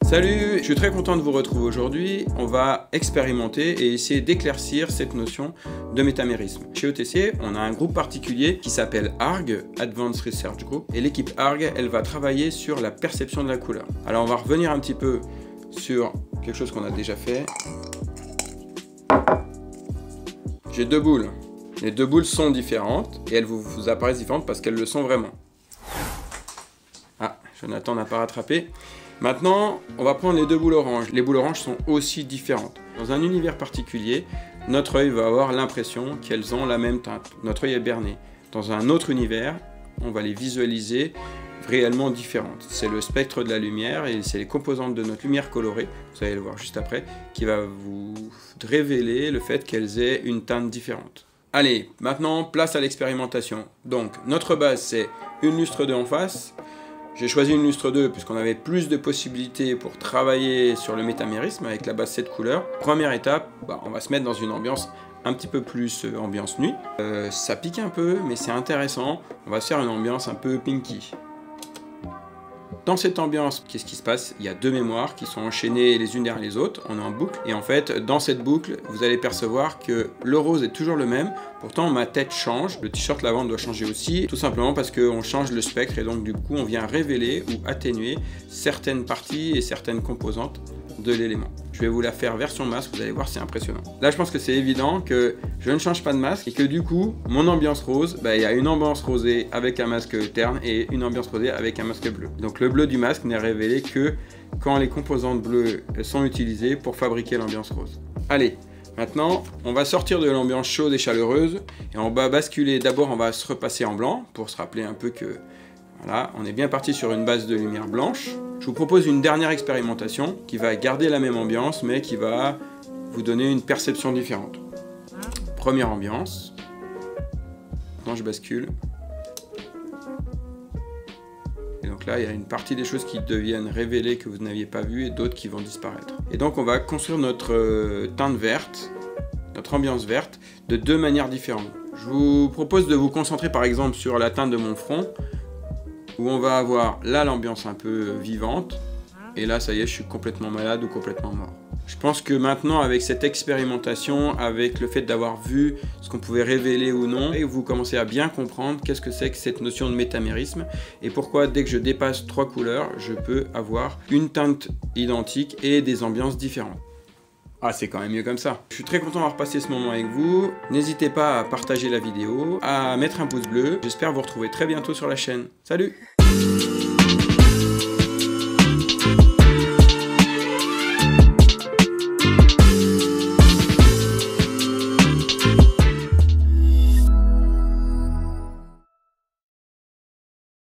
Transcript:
Salut, je suis très content de vous retrouver aujourd'hui. On va expérimenter et essayer d'éclaircir cette notion de métamérisme. Chez ETC, on a un groupe particulier qui s'appelle ARG, Advanced Research Group, et l'équipe ARG, elle va travailler sur la perception de la couleur. Alors on va revenir un petit peu sur quelque chose qu'on a déjà fait. J'ai deux boules. Les deux boules sont différentes et elles vous apparaissent différentes parce qu'elles le sont vraiment. Ah, Jonathan n'a pas rattrapé. Maintenant, on va prendre les deux boules oranges. Les boules oranges sont aussi différentes. Dans un univers particulier, notre œil va avoir l'impression qu'elles ont la même teinte. Notre œil est berné. Dans un autre univers, on va les visualiser réellement différentes. C'est le spectre de la lumière et c'est les composantes de notre lumière colorée, vous allez le voir juste après, qui va vous révéler le fait qu'elles aient une teinte différente. Allez, maintenant, place à l'expérimentation. Donc, notre base, c'est une lustre 2 en face. J'ai choisi une lustre 2 puisqu'on avait plus de possibilités pour travailler sur le métamérisme avec la base 7 couleurs. Première étape, on va se mettre dans une ambiance un petit peu plus ambiance nuit. Ça pique un peu, mais c'est intéressant. On va se faire une ambiance un peu pinky. Dans cette ambiance, qu'est-ce qui se passe? Il y a deux mémoires qui sont enchaînées les unes derrière les autres, on est en boucle, et en fait, dans cette boucle, vous allez percevoir que le rose est toujours le même, pourtant ma tête change, le t-shirt lavande doit changer aussi, tout simplement parce qu'on change le spectre, et donc du coup, on vient révéler ou atténuer certaines parties et certaines composantes de l'élément. Je vais vous la faire version masque, vous allez voir, c'est impressionnant. Là, je pense que c'est évident que je ne change pas de masque et que du coup, mon ambiance rose, il y a une ambiance rosée avec un masque terne et une ambiance rosée avec un masque bleu. Donc le bleu du masque n'est révélé que quand les composantes bleues sont utilisées pour fabriquer l'ambiance rose. Allez, maintenant, on va sortir de l'ambiance chaude et chaleureuse et on va basculer. D'abord, on va se repasser en blanc pour se rappeler un peu que voilà, on est bien parti sur une base de lumière blanche. Je vous propose une dernière expérimentation qui va garder la même ambiance mais qui va vous donner une perception différente. Première ambiance. Maintenant je bascule. Et donc là il y a une partie des choses qui deviennent révélées que vous n'aviez pas vues et d'autres qui vont disparaître. Et donc on va construire notre teinte verte, notre ambiance verte de deux manières différentes. Je vous propose de vous concentrer par exemple sur la teinte de mon front, où on va avoir là l'ambiance un peu vivante, et là ça y est, je suis complètement malade ou complètement mort. Je pense que maintenant avec cette expérimentation, avec le fait d'avoir vu ce qu'on pouvait révéler ou non, et vous commencez à bien comprendre qu'est-ce que c'est que cette notion de métamérisme, et pourquoi dès que je dépasse 3 couleurs, je peux avoir une teinte identique et des ambiances différentes. Ah, c'est quand même mieux comme ça. Je suis très content d'avoir passé ce moment avec vous. N'hésitez pas à partager la vidéo, à mettre un pouce bleu. J'espère vous retrouver très bientôt sur la chaîne. Salut!